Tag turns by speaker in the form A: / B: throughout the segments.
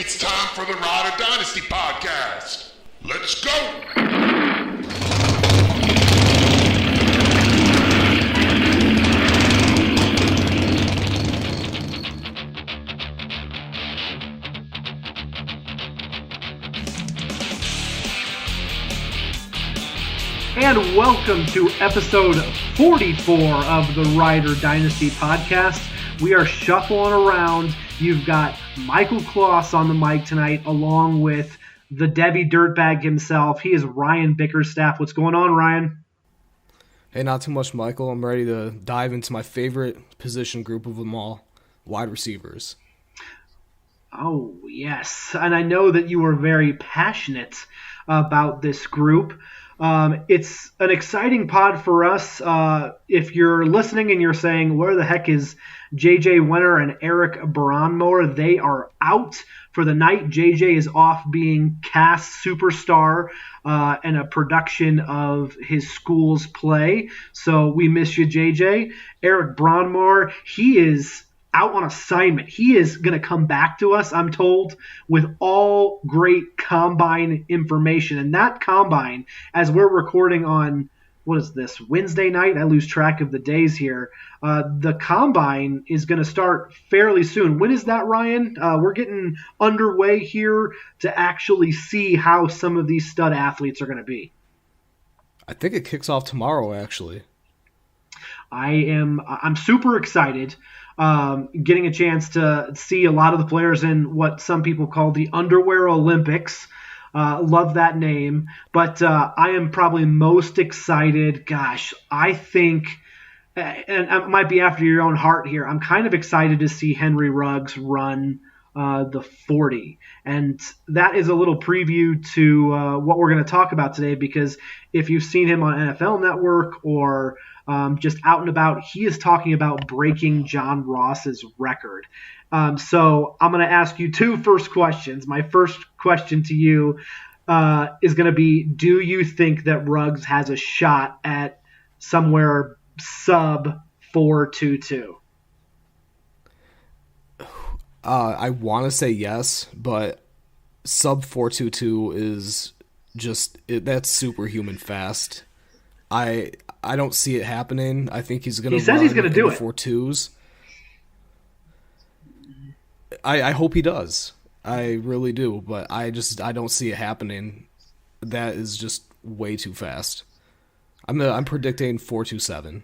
A: It's time for the RoD Dynasty podcast. Let's go!
B: And welcome to episode 44 of the RoD Dynasty podcast. We are shuffling around. You've got Michael Kloss on the mic tonight, along with the Debbie Dirtbag himself. He is Ryan Bickerstaff. What's going on, Ryan?
C: Hey, not too much, Michael. I'm ready to dive into my favorite position group of them all, wide receivers.
B: Oh, yes. And I know that you were very passionate about this group. It's an exciting pod for us. If you're listening and you're saying, where the heck is JJ Wenner and Eric Bronmore? They are out for the night. JJ is off being cast superstar in a production of his school's play. So we miss you, JJ. Eric Bronmore, he is out on assignment. He is going to come back to us, I'm told, with all great combine information. And that combine, as we're recording on, what is this, Wednesday night? I lose track of the days here. The combine is going to start fairly soon. When is that, Ryan? We're getting underway here to actually see how some of these stud athletes are going to be.
C: I think it kicks off tomorrow, actually.
B: I'm super excited. Getting a chance to see a lot of the players in what some people call the Underwear Olympics. Love that name. But I am probably most excited. Gosh, I think, and it might be after your own heart here, I'm kind of excited to see Henry Ruggs run the 40. And that is a little preview to what we're going to talk about today, because if you've seen him on NFL Network or just out and about, he is talking about breaking John Ross's record. So I'm going to ask you two first questions. My first question to you is going to be, do you think that Ruggs has a shot at somewhere sub 4.22?
C: I want to say yes, but sub 4.22 is just that's superhuman fast. I don't see it happening. I think he's going to.
B: He says he's going to do it.
C: 4.2s. I hope he does. I really do, but I don't see it happening. That is just way too fast. I'm predicting 4.27.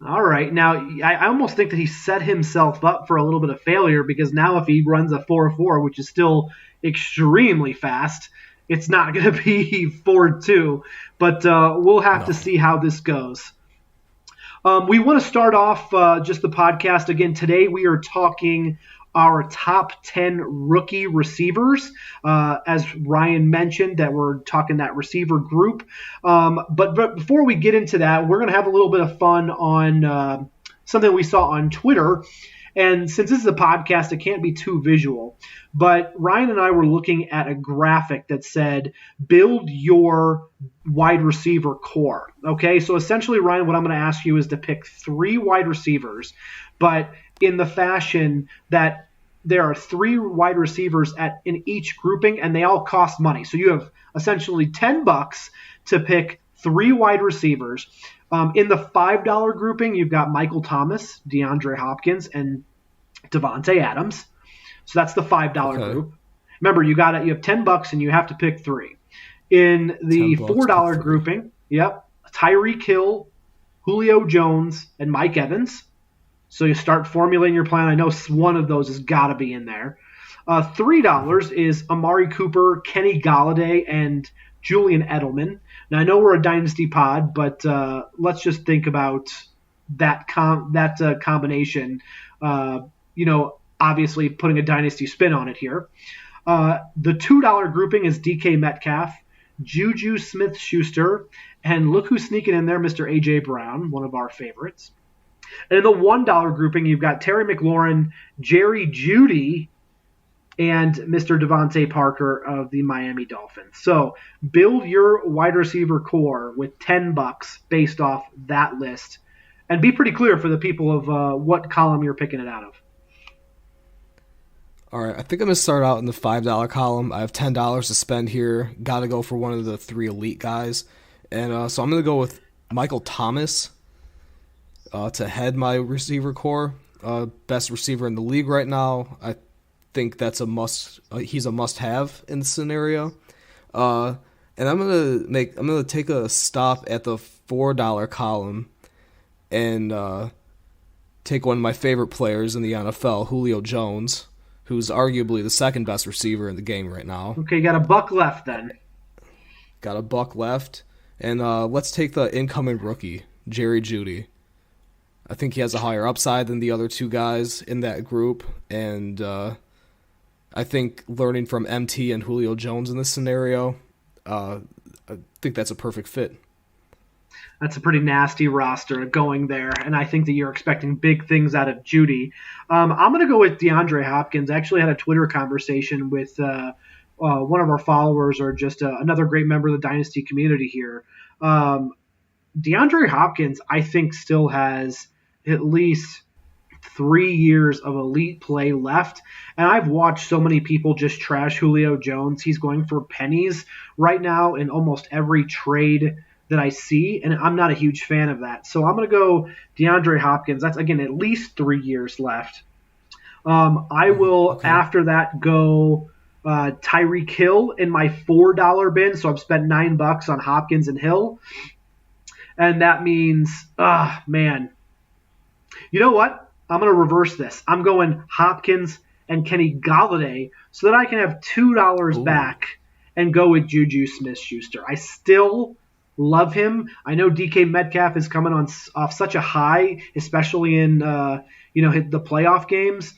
B: All right. Now, I almost think that he set himself up for a little bit of failure, because now if he runs a 4.4, which is still extremely fast, it's not going to be 4.2. But we'll have to see how this goes. We want to start off just the podcast. Again, today we are talking our top 10 rookie receivers. As Ryan mentioned, that we're talking that receiver group. But before we get into that, we're going to have a little bit of fun on something we saw on Twitter. And since this is a podcast, it can't be too visual. But Ryan and I were looking at a graphic that said, build your wide receiver core. Okay, so essentially, Ryan, what I'm going to ask you is to pick 3 wide receivers, but in the fashion that there are 3 wide receivers in each grouping, and they all cost money. So you have essentially $10 to pick 3 wide receivers. In the $5 grouping, you've got Michael Thomas, DeAndre Hopkins, and Devontae Adams. So that's the $5 group. Remember, you have $10 and you have to pick 3. In the $4 grouping, Tyreek Hill, Julio Jones, and Mike Evans. So you start formulating your plan. I know one of those has got to be in there. $3 is Amari Cooper, Kenny Golladay, and Julian Edelman. Now, I know we're a dynasty pod, but let's just think about that combination. Obviously putting a dynasty spin on it here. The $2 grouping is DK Metcalf, Juju Smith-Schuster, and look who's sneaking in there, Mr. A.J. Brown, one of our favorites. And in the $1 grouping, you've got Terry McLaurin, Jerry Jeudy, and Mr. Devontae Parker of the Miami Dolphins. So build your wide receiver core with $10 based off that list, and be pretty clear for the people of what column you're picking it out of.
C: All right, I think I'm going to start out in the $5 column. I have $10 to spend here. Got to go for one of the 3 elite guys. And so I'm going to go with Michael Thomas to head my receiver core. Best receiver in the league right now. I think that's a must. He's a must-have in the scenario. And I'm gonna take a stop at the $4 column and take one of my favorite players in the NFL, Julio Jones, who's arguably the second best receiver in the game right now.
B: Okay, you got a buck left then.
C: Got a buck left. And let's take the incoming rookie, Jerry Jeudy. I think he has a higher upside than the other 2 guys in that group. And I think learning from MT and Julio Jones in this scenario, I think that's a perfect fit.
B: That's a pretty nasty roster going there, and I think that you're expecting big things out of Jeudy. I'm going to go with DeAndre Hopkins. I actually had a Twitter conversation with one of our followers, or just another great member of the Dynasty community here. DeAndre Hopkins, I think, still has at least 3 years of elite play left. And I've watched so many people just trash Julio Jones. He's going for pennies right now in almost every trade that I see, and I'm not a huge fan of that. So I'm going to go DeAndre Hopkins. That's, again, at least 3 years left. I will, after that, go Tyreek Hill in my $4 bin. So I've spent $9 on Hopkins and Hill. And that means, man. You know what? I'm going to reverse this. I'm going Hopkins and Kenny Golladay so that I can have $2 back and go with Juju Smith-Schuster. I still love him. I know DK Metcalf is coming off such a high, especially in the playoff games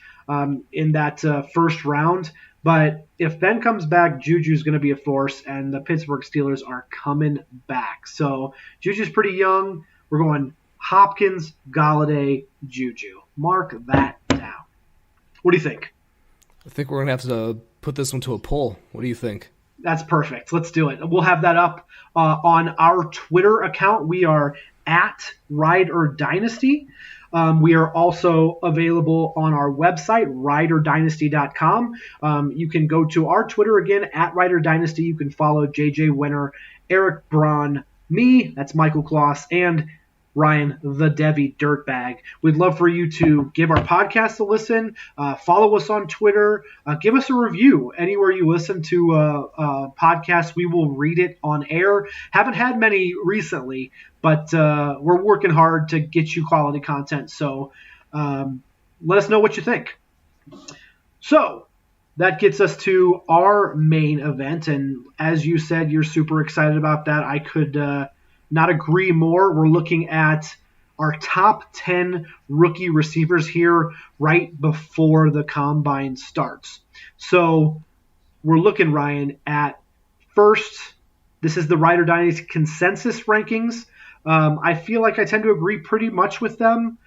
B: in that first round. But if Ben comes back, Juju's going to be a force, and the Pittsburgh Steelers are coming back. So Juju's pretty young. We're going Hopkins, Golladay, Juju. Mark that down. What do you think?
C: I think we're going to have to put this one to a poll. What do you think?
B: That's perfect. Let's do it. We'll have that up on our Twitter account. We are at RoD Dynasty. We are also available on our website, riderdynasty.com. You can go to our Twitter again, at RoD Dynasty. You can follow JJ Winner, Eric Braun, me, that's Michael Kloss, and Ryan, the Devi Dirtbag. We'd love for you to give our podcast a listen, follow us on Twitter, give us a review anywhere you listen to podcasts. We will read it on air. Haven't had many recently, but we're working hard to get you quality content. So let us know what you think. So that gets us to our main event. And as you said, you're super excited about that. I could not agree more. We're looking at our top 10 rookie receivers here right before the combine starts. So we're looking, Ryan, at first, this is the RoD Dynasty consensus rankings. I feel like I tend to agree pretty much with them.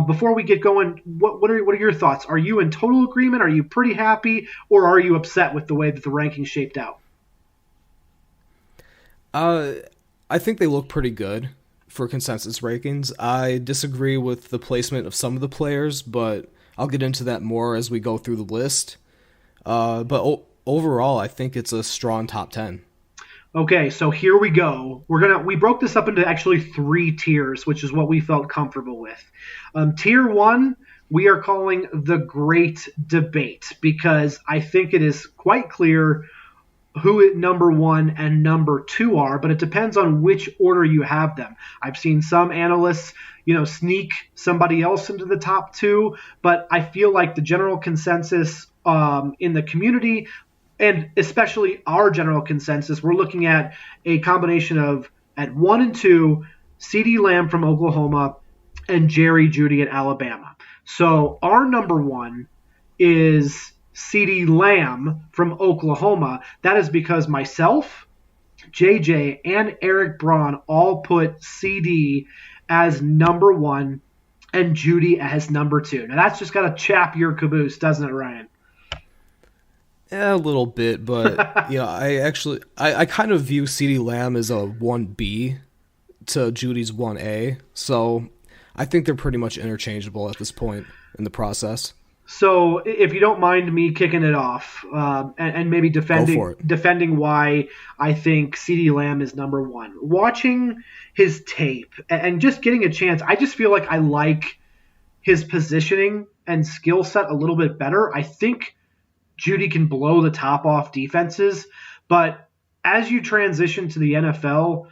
B: Before we get going, what are your thoughts? Are you in total agreement? Are you pretty happy? Or are you upset with the way that the rankings shaped out?
C: I think they look pretty good for consensus rankings. I disagree with the placement of some of the players, but I'll get into that more as we go through the list. But overall, I think it's a strong top 10.
B: Okay, so here we go. We broke this up into actually 3 tiers, which is what we felt comfortable with. Tier 1, we are calling the Great Debate, because I think it is quite clear who number 1 and number 2 are, but it depends on which order you have them. I've seen some analysts, sneak somebody else into the top 2, but I feel like the general consensus in the community, and especially our general consensus, we're looking at a combination of, at 1 and 2, CeeDee Lamb from Oklahoma and Jerry Jeudy at Alabama. So our number 1 is CeeDee Lamb from Oklahoma. That is because myself, JJ, and Eric Braun all put CD as number 1 and Jeudy as number 2. Now that's just got to chap your caboose, doesn't it, Ryan?
C: Yeah, a little bit, but I kind of view CeeDee Lamb as a 1B to Judy's 1A, so I think they're pretty much interchangeable at this point in the process.
B: So if you don't mind me kicking it off, and maybe defending why I think CeeDee Lamb is number one. Watching his tape and just getting a chance, I just feel like I like his positioning and skill set a little bit better. I think Jeudy can blow the top off defenses, but as you transition to the NFL,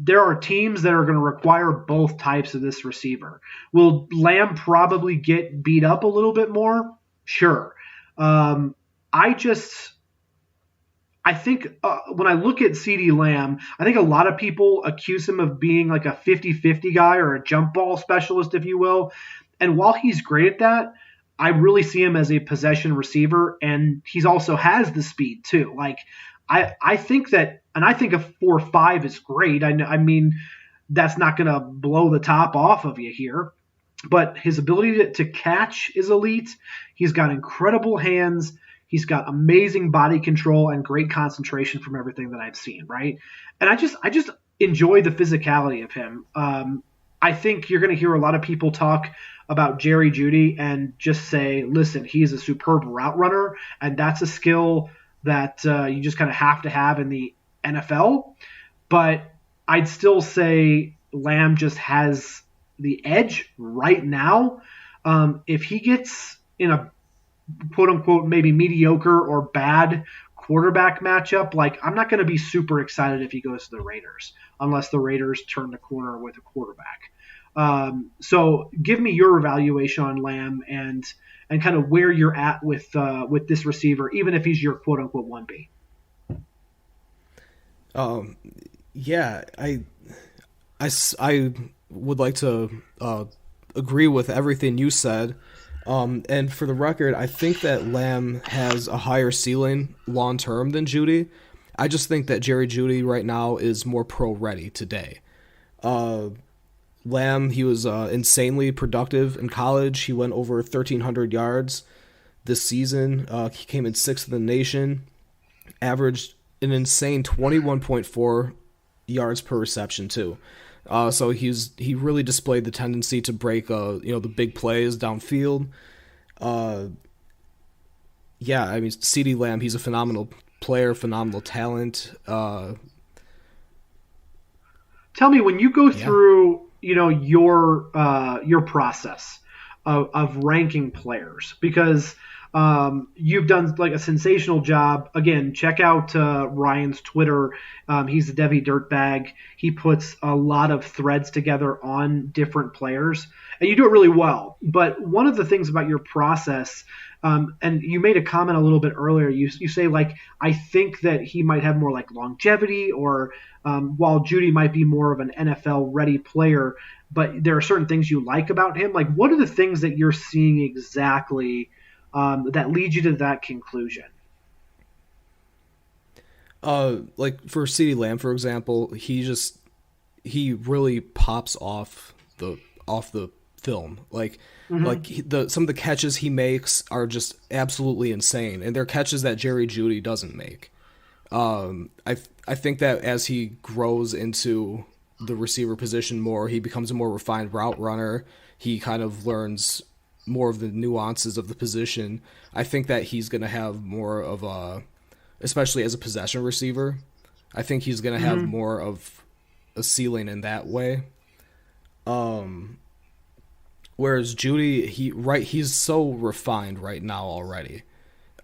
B: there are teams that are going to require both types of this receiver. Will Lamb probably get beat up a little bit more? Sure. I think when I look at CeeDee Lamb, I think a lot of people accuse him of being like a 50-50 guy or a jump ball specialist, if you will. And while he's great at that, I really see him as a possession receiver, and he's also has the speed too. Like I think that, and I think a 4.5 is great. I mean, that's not going to blow the top off of you here, but his ability to catch is elite. He's got incredible hands. He's got amazing body control and great concentration from everything that I've seen, right? And I just enjoy the physicality of him. I think you're going to hear a lot of people talk about Jerry Jeudy and just say, listen, he's a superb route runner, and that's a skill that you just kind of have to have in the NFL. But I'd still say Lamb just has the edge right now. If he gets in a quote-unquote maybe mediocre or bad quarterback matchup, like I'm not going to be super excited if he goes to the Raiders unless the Raiders turn the corner with a quarterback. So give me your evaluation on Lamb and kind of where you're at with this receiver, even if he's your quote-unquote 1B.
C: Yeah, I would like to agree with everything you said. And for the record, I think that Lamb has a higher ceiling long term than Jeudy. I just think that Jerry Jeudy right now is more pro ready today. Lamb, he was insanely productive in college. He went over 1,300 yards this season. He came in 6th in the nation, averaged an insane 21.4 yards per reception too. So he really displayed the tendency to break the big plays downfield. Yeah, I mean CeeDee Lamb, he's a phenomenal player, phenomenal talent.
B: Tell me, when you go through your process of ranking players, because you've done like a sensational job. Again, check out Ryan's Twitter. He's a Devi Dirtbag. He puts a lot of threads together on different players, and you do it really well. But one of the things about your process, and you made a comment a little bit earlier, you say, like, I think that he might have more like longevity, or while Jeudy might be more of an NFL-ready player, but there are certain things you like about him. Like, what are the things that you're seeing exactly that lead you to that conclusion?
C: Like for CeeDee Lamb, for example, he really pops off the film. Like some of the catches he makes are just absolutely insane, and they're catches that Jerry Jeudy doesn't make. I think that as he grows into the receiver position more, he becomes a more refined route runner. He kind of learns more of the nuances of the position. I think that he's going to have more of especially as a possession receiver, I think he's going to have more of a ceiling in that way. Whereas Jeudy, he's so refined right now already.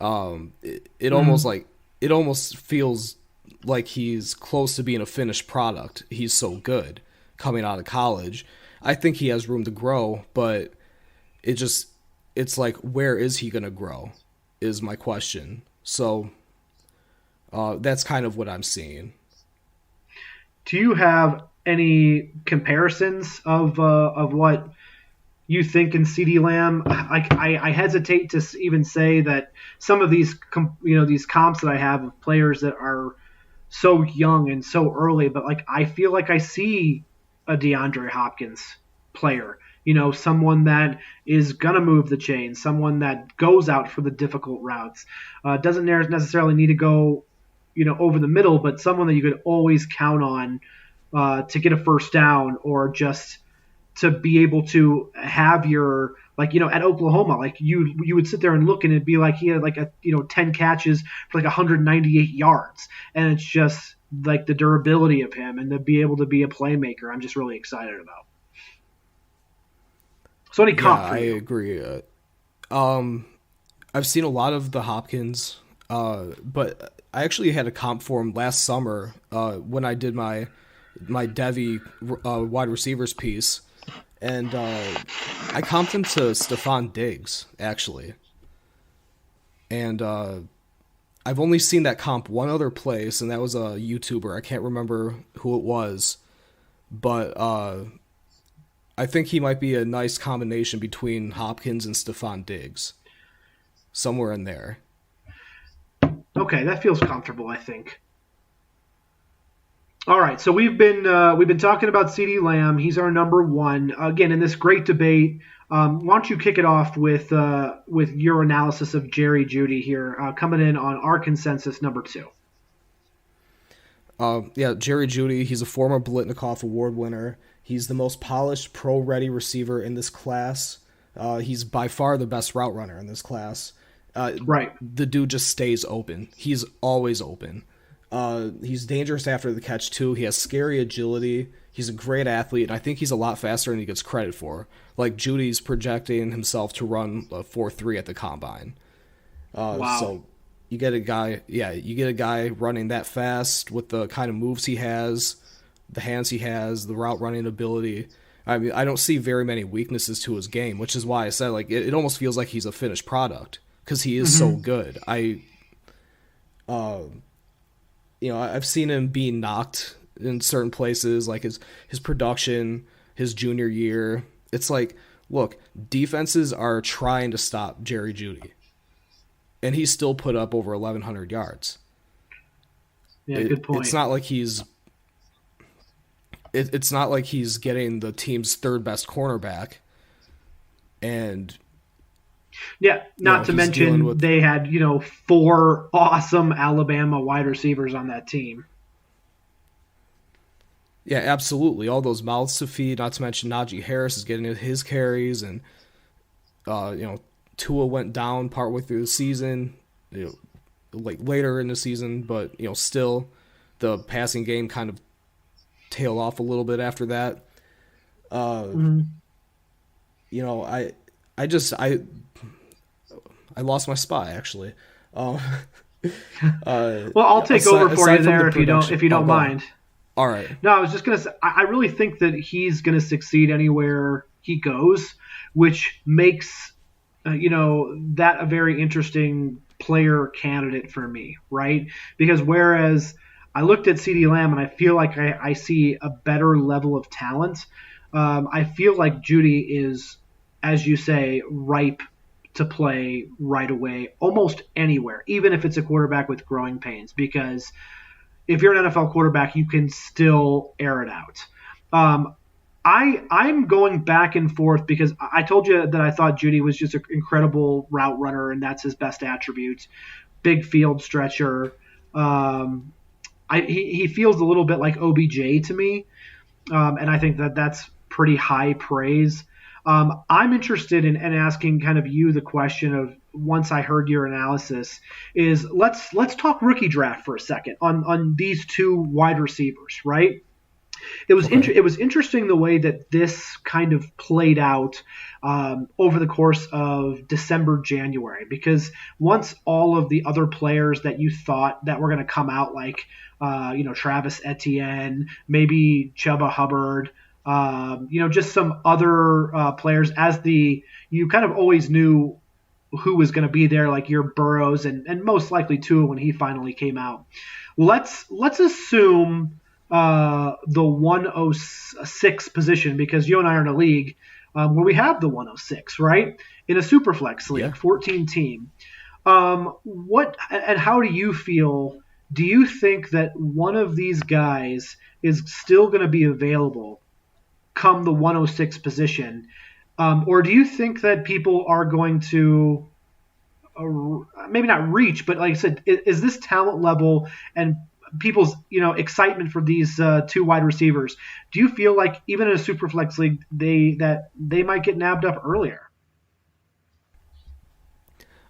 C: It almost feels like he's close to being a finished product. He's so good coming out of college. I think he has room to grow, but it's like, where is he going to grow is my question. So that's kind of what I'm seeing.
B: Do you have any comparisons of what you think in CeeDee Lamb? I hesitate to even say that some of these these comps that I have of players that are so young and so early, but like I feel like I see a DeAndre Hopkins player, someone that is gonna move the chain, someone that goes out for the difficult routes, doesn't necessarily need to go over the middle, but someone that you could always count on to get a first down, or just to be able to have your Like, at Oklahoma, like you would sit there and look and it'd be like he had like 10 catches for like 198 yards. And it's just like the durability of him and to be able to be a playmaker, I'm just really excited about. So any comp for you?
C: I agree. I've seen a lot of the Hopkins, but I actually had a comp for him last summer when I did my Devy wide receivers piece. And I comped him to Stephon Diggs, actually. And I've only seen that comp one other place, and that was a YouTuber. I can't remember who it was. But I think he might be a nice combination between Hopkins and Stephon Diggs. Somewhere in there.
B: Okay, that feels comfortable, I think. All right, so we've been talking about CeeDee Lamb. He's our number one. Again, in this great debate, why don't you kick it off with your analysis of Jerry Jeudy here, coming in on our consensus number 2.
C: Jerry Jeudy, he's a former Blitnikoff Award winner. He's the most polished, pro-ready receiver in this class. He's by far the best route runner in this class.
B: Right.
C: The dude just stays open. He's always open. He's dangerous after the catch, too. He has scary agility. He's a great athlete, and I think he's a lot faster than he gets credit for. Like, Judy's projecting himself to run a 4.3 at the combine.
B: Wow.
C: So you get a guy running that fast with the kind of moves he has, the hands he has, the route running ability. I mean, I don't see very many weaknesses to his game, which is why I said, like, it almost feels like he's a finished product because he is so good. I've seen him being knocked in certain places, like his production, his junior year. It's like, look, defenses are trying to stop Jerry Jeudy, and he still put up over 1,100 yards.
B: Yeah, good point.
C: It's not like he's getting the team's third best cornerback, and
B: not to mention they had 4 awesome Alabama wide receivers on that team.
C: Yeah, absolutely. All those mouths to feed. Not to mention Najee Harris is getting his carries, and Tua went down partway through the season, like later in the season, but still the passing game kind of tailed off a little bit after that. I lost my spot actually.
B: Well, I'll take over for you there if you don't mind.
C: All right.
B: No, I was just gonna say I really think that he's gonna succeed anywhere he goes, which makes that a very interesting player candidate for me, right? Because whereas I looked at CeeDee Lamb and I feel like I see a better level of talent, I feel like Jeudy is, as you say, ripe to play right away almost anywhere, even if it's a quarterback with growing pains, because if you're an NFL quarterback, you can still air it out. I'm going back and forth because I told you that I thought Jeudy was just an incredible route runner, and that's his best attribute. Big field stretcher. He feels a little bit like OBJ to me, and I think that's pretty high praise. I'm interested in asking kind of you the question of, once I heard your analysis, is let's talk rookie draft for a second on these 2 wide receivers, right? It was it was interesting the way that this kind of played out over the course of December, January, because once all of the other players that you thought that were going to come out, like Travis Etienne, maybe Chuba Hubbard, just some other players, you kind of always knew who was going to be there, like your Burrows and most likely Tua when he finally came out. Let's assume the 106 position, because you and I are in a league where we have the 106, right? In a Superflex league, 14 team. What and how do you feel? Do you think that one of these guys is still going to be available come the 106 position? Or do you think that people are going to maybe not reach, but like I said, is this talent level and people's excitement for these 2 wide receivers, do you feel like even in a Superflex league they might get nabbed up earlier?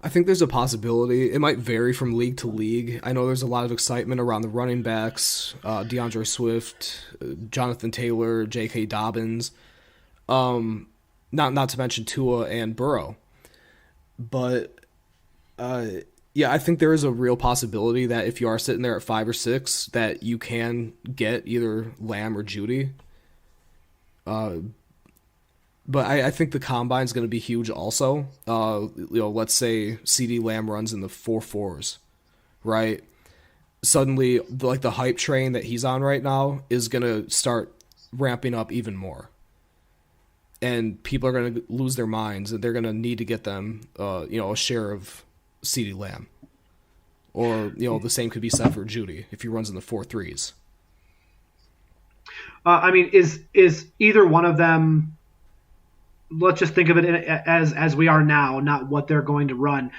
C: I think there's a possibility. It might vary from league to league. I know there's a lot of excitement around the running backs, DeAndre Swift, Jonathan Taylor, J.K. Dobbins, not to mention Tua and Burrow. But yeah, I think there is a real possibility that if you are sitting there at 5 or 6, that you can get either Lamb or Judy. But I think the combine's going to be huge also. Let's say CeeDee Lamb runs in the 4.4s, right? Suddenly, the hype train that he's on right now is going to start ramping up even more. And people are going to lose their minds, and they're going to need to get them, a share of CeeDee Lamb. Or, the same could be said for Judy if he runs in the 4.3s.
B: Is either one of them... Let's just think of it as we are now, not what they're going to run.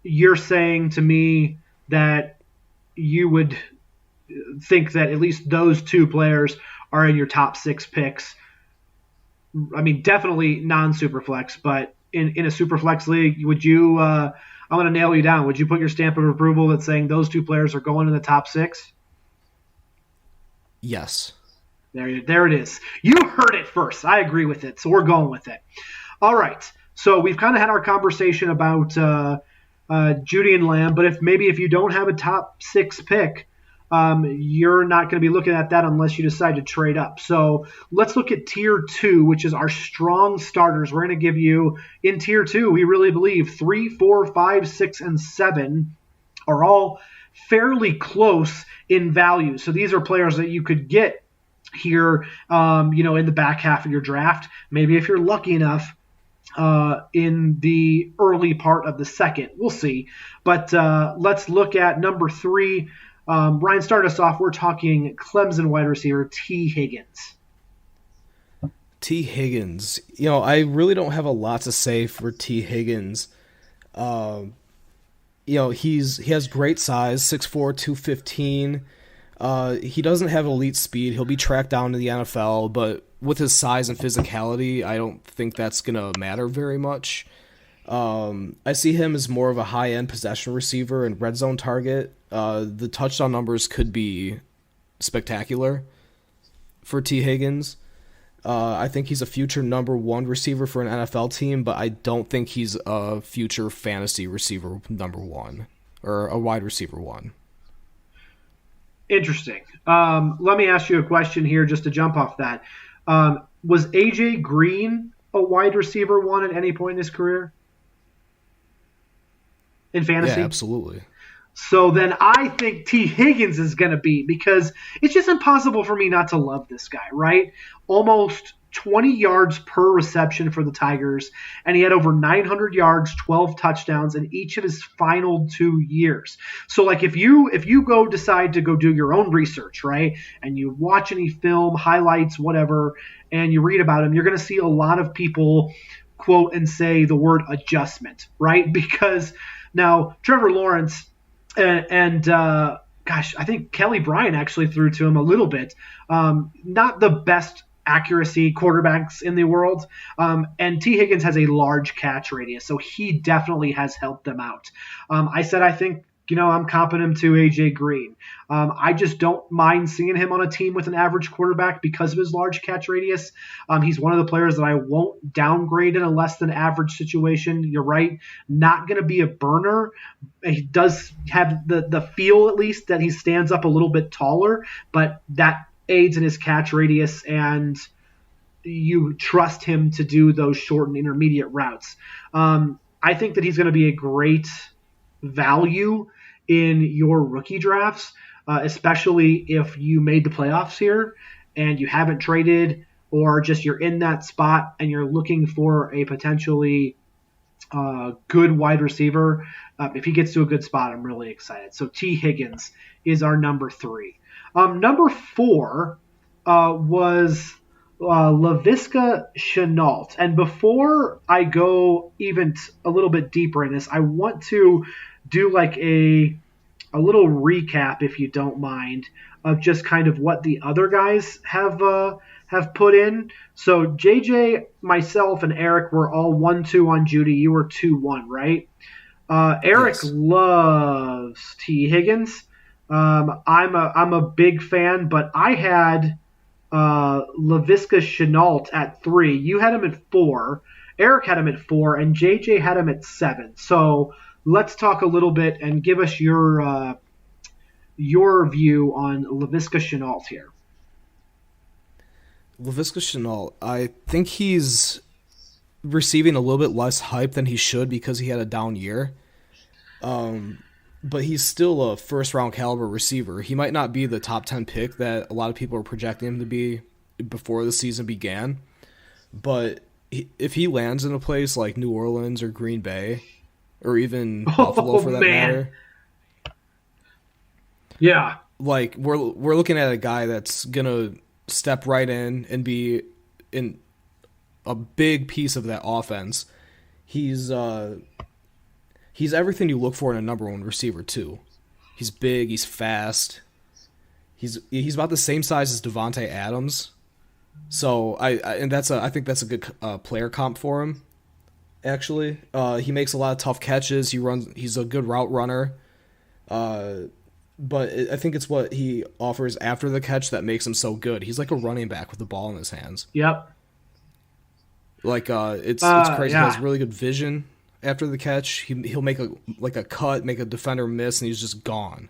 B: You're saying to me that you would think that at least those two players are in your top 6 picks. I mean, definitely non-superflex, but in a superflex league, would you? I'm going to nail you down. Would you put your stamp of approval that's saying those two players are going in the top 6?
C: Yes.
B: There it is. You heard it first. I agree with it, so we're going with it. All right. So we've kind of had our conversation about Judy and Lamb, but if you don't have a top 6 pick, you're not going to be looking at that unless you decide to trade up. So let's look at Tier 2, which is our strong starters. We're going to give you, in Tier 2, we really believe 3, 4, 5, 6, and 7 are all fairly close in value. So these are players that you could get here, in the back half of your draft. Maybe if you're lucky enough in the early part of the second. We'll see. But let's look at number 3. Ryan, start us off. We're talking Clemson wide receiver T. Higgins.
C: T. Higgins. I really don't have a lot to say for T. Higgins. He has great size, 6'4", 215. He doesn't have elite speed. He'll be tracked down to the NFL, but with his size and physicality, I don't think that's going to matter very much. I see him as more of a high-end possession receiver and red zone target. The touchdown numbers could be spectacular for T. Higgins. I think he's a future number 1 receiver for an NFL team, but I don't think he's a future fantasy receiver number 1 or a wide receiver 1.
B: Interesting. Let me ask you a question here just to jump off that. Was A.J. Green a wide receiver 1 at any point in his career? In fantasy?
C: Yeah, absolutely.
B: So then I think T. Higgins is going to be, because it's just impossible for me not to love this guy, right? Almost 20 yards per reception for the Tigers, and he had over 900 yards, 12 touchdowns in each of his final 2 years. So if you decide to go do your own research, right, and you watch any film, highlights, whatever, and you read about him, you're going to see a lot of people quote and say the word adjustment, right? Because now Trevor Lawrence and I think Kelly Bryant actually threw to him a little bit. Not the best accuracy quarterbacks in the world. And T. Higgins has a large catch radius, so he definitely has helped them out. I think I'm comping him to A.J. Green. I just don't mind seeing him on a team with an average quarterback because of his large catch radius. He's one of the players that I won't downgrade in a less than average situation. You're right. Not going to be a burner. He does have the feel, at least, that he stands up a little bit taller, but that aids in his catch radius, and you trust him to do those short and intermediate routes. I think that he's going to be a great value in your rookie drafts, especially if you made the playoffs here and you haven't traded, or just you're in that spot and you're looking for a potentially good wide receiver. If he gets to a good spot, I'm really excited. So T. Higgins is our number 3. Number 4 was Laviska Shenault. And before I go even a little bit deeper in this, I want to do like a little recap, if you don't mind, of just kind of what the other guys have have put in. So JJ, myself, and Eric were all 1-2 on Judy. You were 2-1, right? Eric
C: Yes.
B: loves T. Higgins. I'm a big fan, but I had Laviska Shenault at 3. You had him at 4. Eric had him at 4, and JJ had him at 7. So let's talk a little bit and give us your view on Laviska Shenault here.
C: Laviska Shenault, I think he's receiving a little bit less hype than he should because he had a down year. But he's still a first-round caliber receiver. He might not be the top 10 pick that a lot of people are projecting him to be before the season began. But if he lands in a place like New Orleans or Green Bay, or even Buffalo for that matter,
B: yeah,
C: like we're looking at a guy that's gonna step right in and be in a big piece of that offense. He's everything you look for in a number one receiver too. He's big, he's fast. He's about the same size as Devontae Adams. So I think that's a good player comp for him. Actually, he makes a lot of tough catches. He's a good route runner. But I think it's what he offers after the catch that makes him so good. He's like a running back with the ball in his hands.
B: Yep.
C: Like it's crazy.
B: Yeah.
C: He has really good vision after the catch. He'll make a cut, make a defender miss, and he's just gone.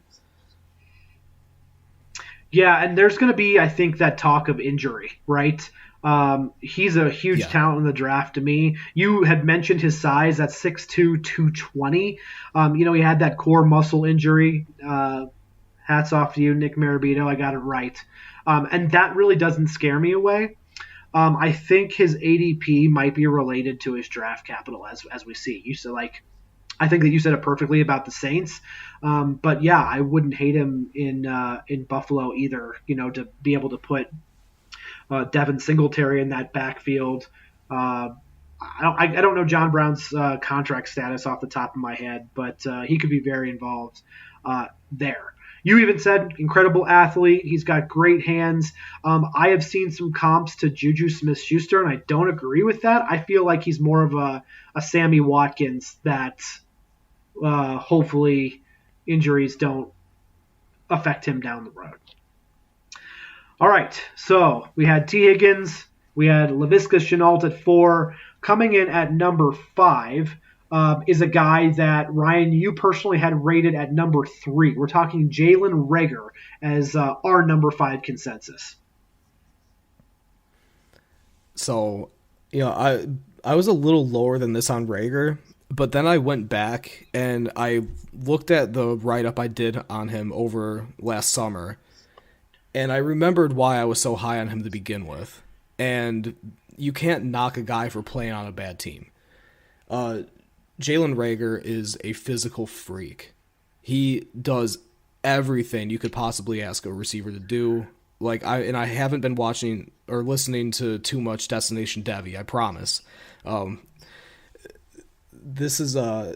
B: Yeah, and there's going to be, I think, that talk of injury, right? He's a huge talent in the draft to me. You had mentioned his size at 6'2", 220. He had that core muscle injury. Hats off to you, Nick Marabito. I got it right. And that really doesn't scare me away. I think his ADP might be related to his draft capital, as we see. I think that you said it perfectly about the Saints. But yeah, I wouldn't hate him in Buffalo either. To be able to put Devin Singletary in that backfield. I don't know John Brown's contract status off the top of my head, but he could be very involved there. You even said incredible athlete. He's got great hands. I have seen some comps to Juju Smith-Schuster, and I don't agree with that. I feel like he's more of a Sammy Watkins that hopefully injuries don't affect him down the road. All right, so we had T. Higgins. We had Laviska Shenault at 4. Coming in at number 5 is a guy that, Ryan, you personally had rated at number 3. We're talking Jalen Reagor as our number 5 consensus.
C: So, I was a little lower than this on Reagor, but then I went back and I looked at the write-up I did on him over last summer, and I remembered why I was so high on him to begin with. And you can't knock a guy for playing on a bad team. Jalen Reagor is a physical freak. He does everything you could possibly ask a receiver to do. I haven't been watching or listening to too much Destination Devy, I promise. This is a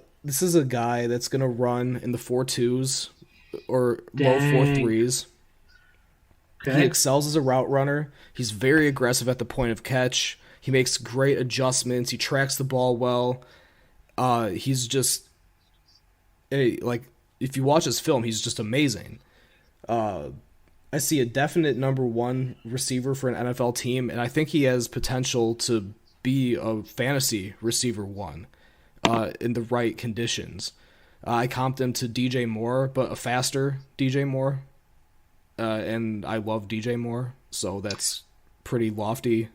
C: guy that's gonna run in the 4.2s or low 4.3s. Okay. He excels as a route runner. He's very aggressive at the point of catch. He makes great adjustments. He tracks the ball well. He's just if you watch his film, he's just amazing. I see a definite number 1 receiver for an NFL team, and I think he has potential to be a fantasy receiver 1 in the right conditions. I comped him to DJ Moore, but a faster DJ Moore. And I love DJ Moore, so that's pretty lofty.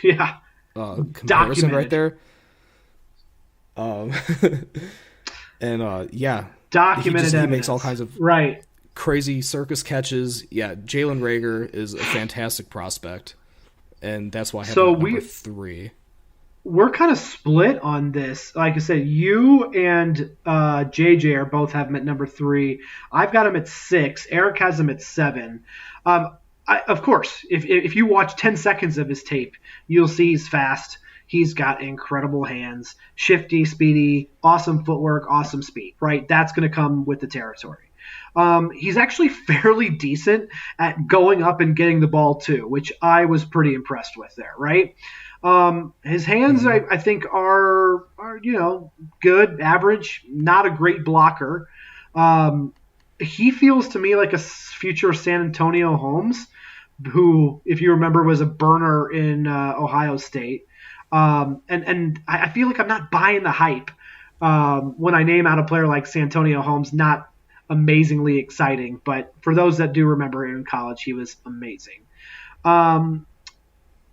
B: Yeah,
C: comparison
B: documented
C: right there. And
B: documented.
C: He makes all kinds of crazy circus catches. Yeah, Jalen Reagor is a fantastic prospect, and that's why I have him at number 3.
B: We're kind of split on this. Like I said, you and JJ are both have him at number 3. I've got him at 6. Eric has him at 7. Of course, if you watch 10 seconds of his tape, you'll see he's fast. He's got incredible hands, shifty, speedy, awesome footwork, awesome speed, right? That's going to come with the territory. He's actually fairly decent at going up and getting the ball too, which I was pretty impressed with there, right? His hands, I think, are good, average, not a great blocker. He feels to me like a future San Antonio Holmes, who, if you remember, was a burner in Ohio State. And I feel like I'm not buying the hype when I name out a player like Santonio Holmes. Not amazingly exciting, but for those that do remember him in college, he was amazing.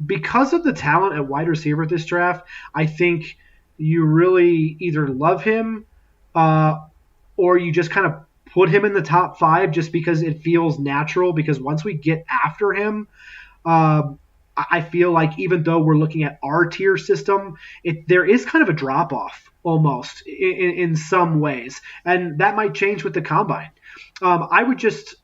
B: Because of the talent at wide receiver at this draft, I think you really either love him or you just kind of put him in the top 5 just because it feels natural. Because once we get after him, I feel like even though we're looking at our tier system, there is kind of a drop-off almost in some ways. And that might change with the combine. I would just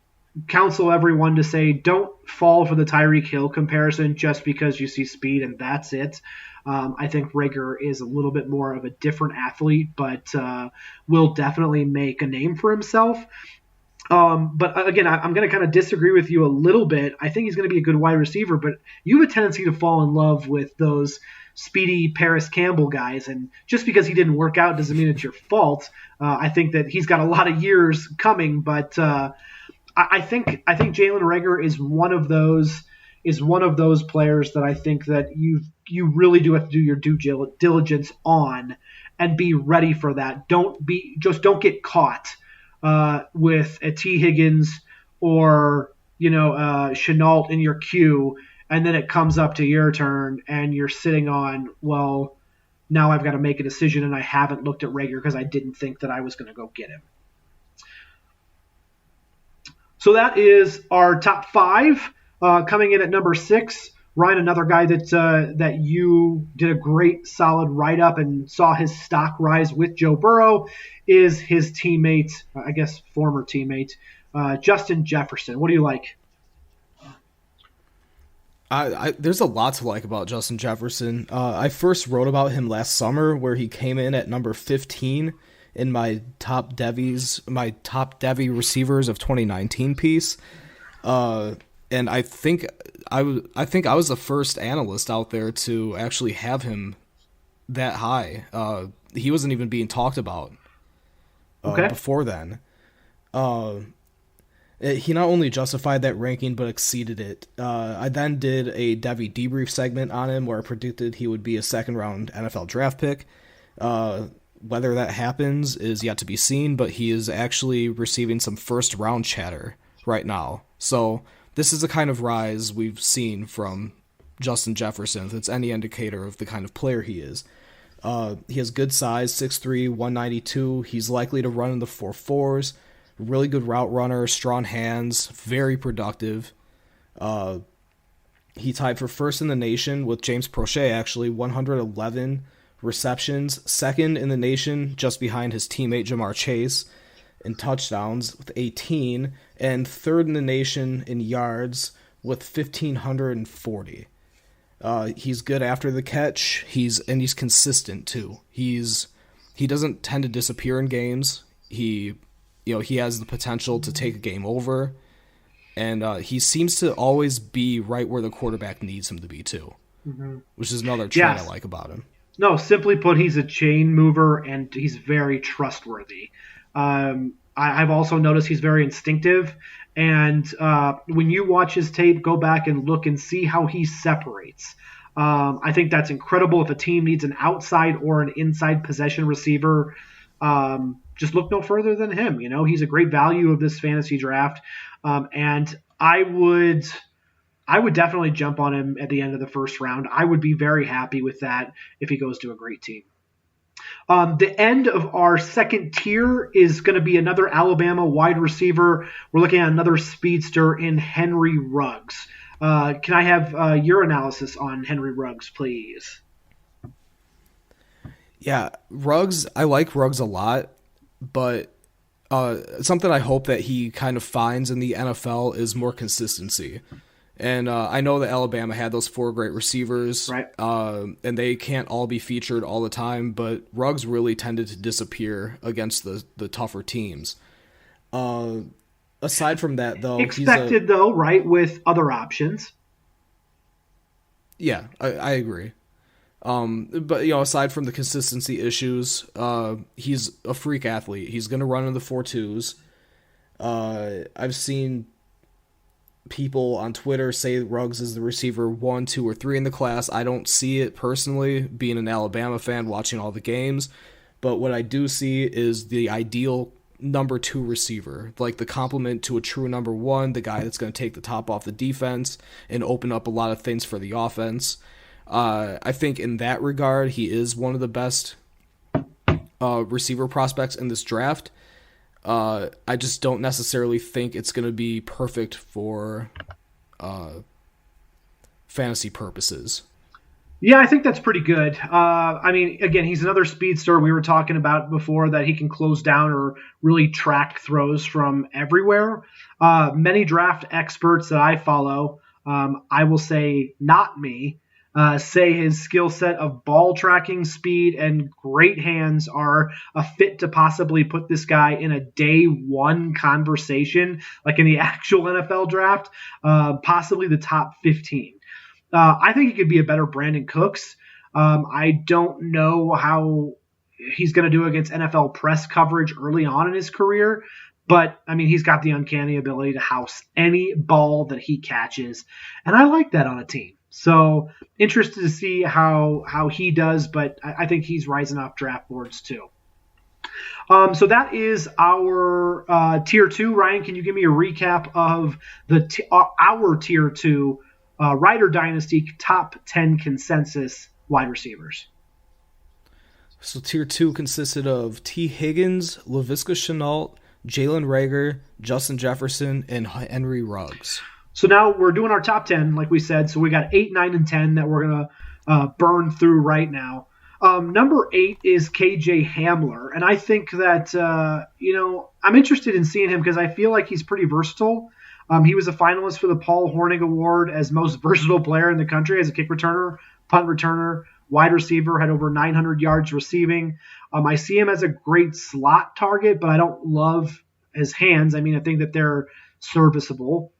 B: counsel everyone to say don't fall for the Tyreek Hill comparison just because you see speed and that's it. I think Reagor is a little bit more of a different athlete, but will definitely make a name for himself. But again, I'm going to kind of disagree with you a little bit. I think he's going to be a good wide receiver, but you have a tendency to fall in love with those speedy Paris Campbell guys. And just because he didn't work out doesn't mean it's your fault. I think that he's got a lot of years coming, but I think Jalen Reagor is one of those players that I think that you really do have to do your due diligence on and be ready for that. Don't get caught with a T. Higgins or Chenault in your queue, and then it comes up to your turn and you're sitting on, well, now I've got to make a decision and I haven't looked at Reagor because I didn't think that I was going to go get him. So that is our top 5. Coming in at number 6, Ryan, another guy that you did a great solid write-up and saw his stock rise with Joe Burrow, is his teammate, I guess former teammate, Justin Jefferson. What do you like?
C: There's a lot to like about Justin Jefferson. I first wrote about him last summer, where he came in at number 15 in my top Devy receivers of 2019 piece. And I think I was the first analyst out there to actually have him that high. He wasn't even being talked about before then. He not only justified that ranking, but exceeded it. I then did a Devy debrief segment on him where I predicted he would be a second-round NFL draft pick. Whether that happens is yet to be seen, but he is actually receiving some first-round chatter right now. So this is the kind of rise we've seen from Justin Jefferson, if it's any indicator of the kind of player he is. He has good size, 6'3", 192. He's likely to run in the 4.4s. Really good route runner, strong hands, very productive. He tied for first in the nation with James Prochet, actually, 111 receptions. Second in the nation, just behind his teammate Jamar Chase, in touchdowns with 18. And third in the nation in yards with 1,540. He's good after the catch. He's consistent too. He doesn't tend to disappear in games. He has the potential to take a game over, and he seems to always be right where the quarterback needs him to be too, which is another trait I like about him.
B: No, simply put, he's a chain mover and he's very trustworthy. I've also noticed he's very instinctive. And when you watch his tape, go back and look and see how he separates. I think that's incredible. If a team needs an outside or an inside possession receiver, just look no further than him. He's a great value of this fantasy draft. And I would definitely jump on him at the end of the first round. I would be very happy with that if he goes to a great team. The end of our second tier is going to be another Alabama wide receiver. We're looking at another speedster in Henry Ruggs. Can I have your analysis on Henry Ruggs, please?
C: Yeah, Ruggs, I like Ruggs a lot, but something I hope that he kind of finds in the NFL is more consistency. And I know that Alabama had those 4 great receivers,
B: right?
C: And they can't all be featured all the time, but Ruggs really tended to disappear against the tougher teams. Aside from that, though,
B: Expected, though, right, with other options.
C: Yeah, I agree. But aside from the consistency issues, he's a freak athlete. He's gonna run in the 4.2s. I've seen people on Twitter say Ruggs is the receiver 1, 2, or 3 in the class. I don't see it personally, being an Alabama fan, watching all the games. But what I do see is the ideal number 2 receiver, like the complement to a true number 1, the guy that's going to take the top off the defense and open up a lot of things for the offense. I think in that regard, he is one of the best receiver prospects in this draft. I just don't necessarily think it's going to be perfect for fantasy purposes.
B: Yeah, I think that's pretty good. I mean, again, he's another speedster. We were talking about before that he can close down or really track throws from everywhere. Many draft experts that I follow, I will say not me, say his skill set of ball tracking, speed, and great hands are a fit to possibly put this guy in a day 1 conversation, like in the actual NFL draft, possibly the top 15. I think he could be a better Brandon Cooks. I don't know how he's going to do against NFL press coverage early on in his career, but I mean, he's got the uncanny ability to house any ball that he catches, and I like that on a team. So interested to see how he does, but I think he's rising off draft boards too. So that is our tier 2. Ryan, can you give me a recap of our tier 2 Rider Dynasty top 10 consensus wide receivers?
C: So tier 2 consisted of T. Higgins, Laviska Shenault, Jalen Reagor, Justin Jefferson, and Henry Ruggs.
B: So now we're doing our top 10, like we said. So we got 8, 9, and 10 that we're going to burn through right now. Number 8 is KJ Hamler. And I think that, I'm interested in seeing him because I feel like he's pretty versatile. He was a finalist for the Paul Hornung Award as most versatile player in the country as a kick returner, punt returner, wide receiver, had over 900 yards receiving. I see him as a great slot target, but I don't love his hands. I mean, I think that they're serviceable.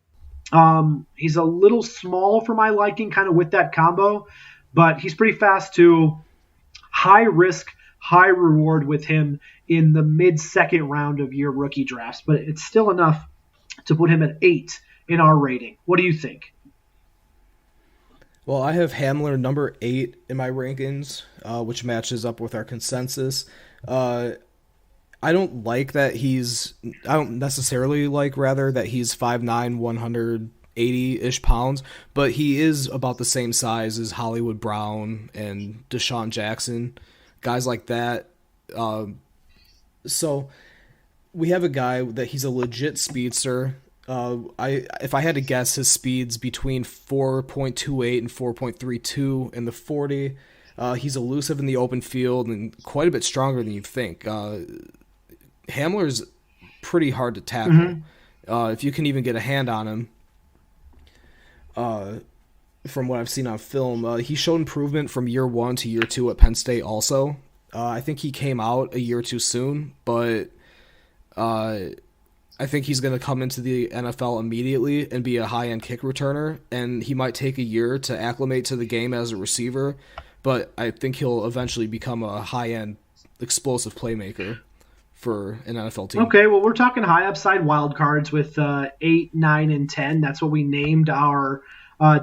B: He's a little small for my liking, kind of with that combo, but he's pretty fast too. High risk, high reward with him in the mid-second round of your rookie drafts, but it's still enough to put him at 8 in our rating. What do you think?
C: Well, I have Hamler number 8 in my rankings, which matches up with our consensus. I don't necessarily like that he's 5'9", 180-ish pounds, but he is about the same size as Hollywood Brown and Deshaun Jackson, guys like that. So we have a guy that he's a legit speedster. If I had to guess, his speed's between 4.28 and 4.32 in the 40. He's elusive in the open field and quite a bit stronger than you'd think. Hamler's pretty hard to tackle. Mm-hmm. If you can even get a hand on him, from what I've seen on film, he showed improvement from year 1 to year 2 at Penn State also. I think he came out a year too soon, but I think he's going to come into the NFL immediately and be a high-end kick returner, and he might take a year to acclimate to the game as a receiver, but I think he'll eventually become a high-end explosive playmaker for an NFL team.
B: Okay, well, we're talking high upside wild cards with 8, 9, and 10. That's what we named our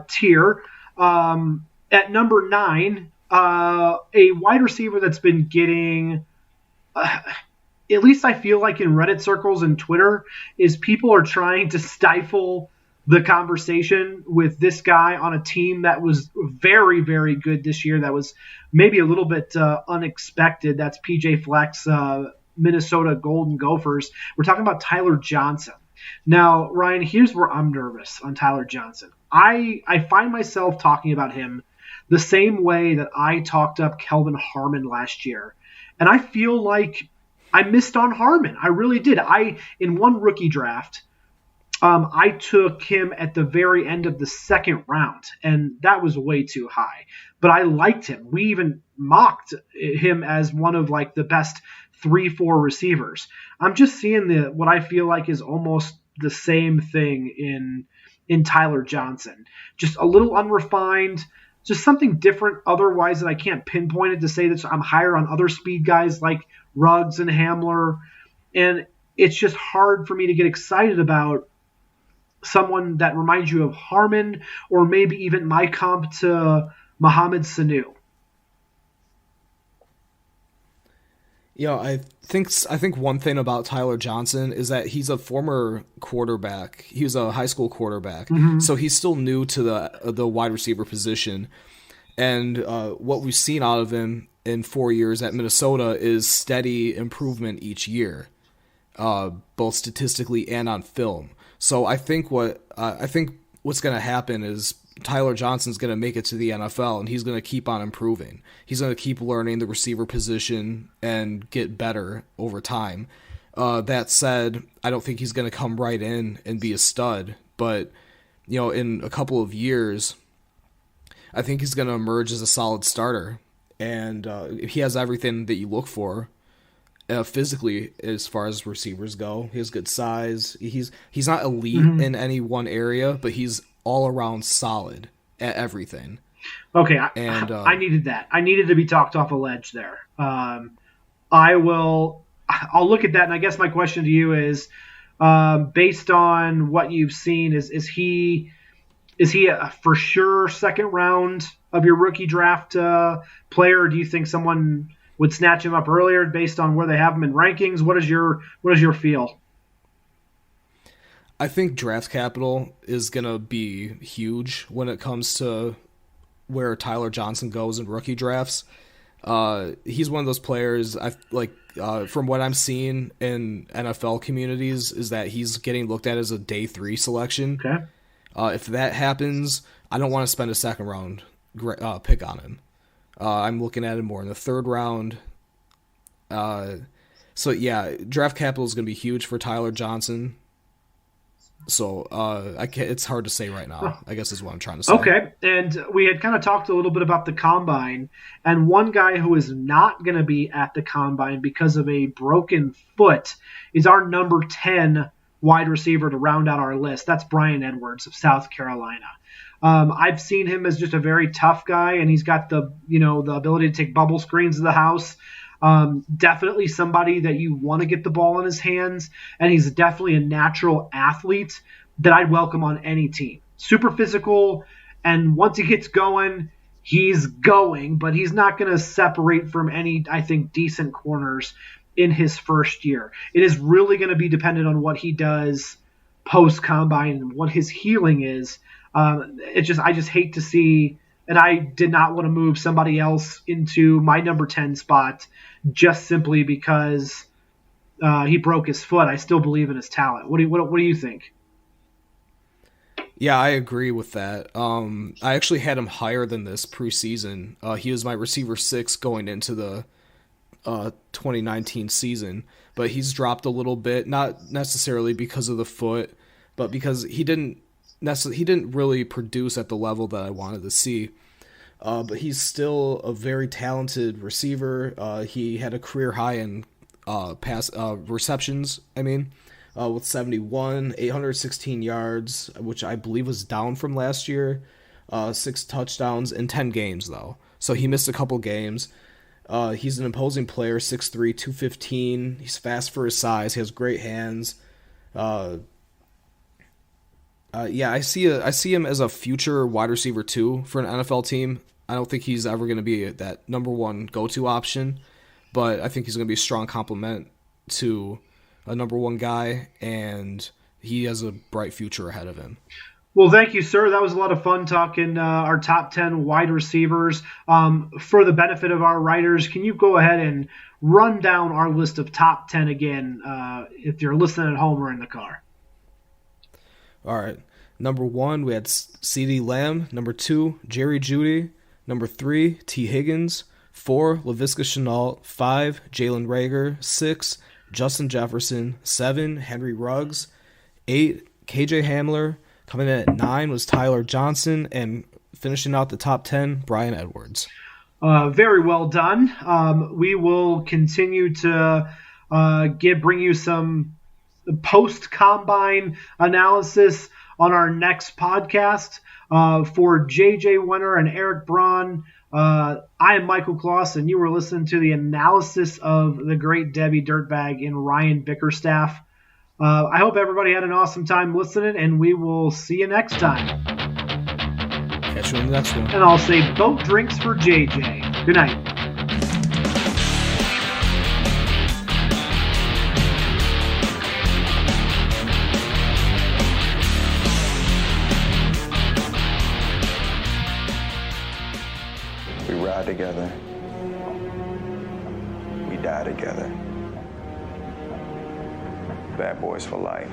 B: tier. At number 9, a wide receiver that's been getting... at least I feel like in Reddit circles and Twitter, is people are trying to stifle the conversation with this guy on a team that was very, very good this year. That was maybe a little bit unexpected. That's PJ Fleck's Minnesota Golden Gophers. We're talking about Tyler Johnson. Now, Ryan, here's where I'm nervous on Tyler Johnson. I find myself talking about him the same way that I talked up Kelvin Harmon last year. And I feel like I missed on Harmon. I really did. In one rookie draft, I took him at the very end of the second round, and that was way too high. But I liked him. We even mocked him as one of like the best 3-4 receivers. I'm just seeing what I feel like is almost the same thing in Tyler Johnson. Just a little unrefined, just something different otherwise that I can't pinpoint it to say that I'm higher on other speed guys like Ruggs and Hamler. And it's just hard for me to get excited about someone that reminds you of Harmon or maybe even my comp to Mohamed Sanu.
C: I think one thing about Tyler Johnson is that he's a former quarterback. He was a high school quarterback, so he's still new to the wide receiver position. And what we've seen out of him in 4 years at Minnesota is steady improvement each year, both statistically and on film. So I think what's going to happen is Tyler Johnson's going to make it to the NFL, and he's going to keep on improving. He's going to keep learning the receiver position and get better over time. That said, I don't think he's going to come right in and be a stud, but in a couple of years, I think he's going to emerge as a solid starter, and he has everything that you look for. Physically, as far as receivers go, he has good size. He's not elite in any one area, but he's all around solid at everything.
B: Okay, I needed that. I needed to be talked off a ledge there. I'll look at that, and I guess my question to you is, based on what you've seen, is he a for sure second round of your rookie draft player? Or do you think someone would snatch him up earlier based on where they have him in rankings? What is your feel?
C: I think draft capital is going to be huge when it comes to where Tyler Johnson goes in rookie drafts. He's one of those players from what I'm seeing in NFL communities is that he's getting looked at as a day 3 selection.
B: Okay.
C: If that happens, I don't want to spend a second round pick on him. I'm looking at him more in the third round. So yeah, draft capital is going to be huge for Tyler Johnson. So it's hard to say right now, I guess is what I'm trying to say.
B: Okay, and we had kind of talked a little bit about the Combine, and one guy who is not going to be at the Combine because of a broken foot is our number 10 wide receiver to round out our list. That's Bryan Edwards of South Carolina. I've seen him as just a very tough guy, and he's got the ability to take bubble screens to the house. Definitely somebody that you want to get the ball in his hands, and he's definitely a natural athlete that I'd welcome on any team. Super physical, and once he gets going, he's going, but he's not going to separate from any, I think, decent corners in his first year. It is really going to be dependent on what he does post-combine and what his healing is. I just hate to see, and I did not want to move somebody else into my number 10 spot just simply because he broke his foot. I still believe in his talent. What do you think?
C: Yeah, I agree with that. I actually had him higher than this preseason. He was my receiver 6 going into the 2019 season, but he's dropped a little bit, not necessarily because of the foot, but because he didn't really produce at the level that I wanted to see. But he's still a very talented receiver. He had a career high in receptions, with 71, 816 yards, which I believe was down from last year. 6 touchdowns in 10 games, though. So he missed a couple games. He's an imposing player, 6'3", 215. He's fast for his size. He has great hands. I see him as a future wide receiver 2 for an NFL team. I don't think he's ever going to be that number 1 go-to option, but I think he's going to be a strong complement to a number 1 guy, and he has a bright future ahead of him.
B: Well, thank you, sir. That was a lot of fun talking our top 10 wide receivers. For the benefit of our writers, can you go ahead and run down our list of top 10 again if you're listening at home or in the car?
C: All right. Number 1, we had CeeDee Lamb. Number 2, Jerry Jeudy. Number 3, T. Higgins. 4, Laviska Shenault. 5, Jalen Reagor. 6, Justin Jefferson. 7, Henry Ruggs. 8, KJ Hamler. Coming in at 9 was Tyler Johnson, and finishing out the top 10, Brian Edwards.
B: Very well done. We will continue to bring you some post-combine analysis on our next podcast. For JJ Winter and Eric Braun, I am Michael Kloss, and you were listening to the analysis of the Great Debbie Dirtbag and Ryan Bickerstaff. I hope everybody had an awesome time listening, and we will see you next time.
C: Catch you in the next one.
B: And I'll say boat drinks for JJ. Good night.
D: We ride together. We die together. Bad boys for life.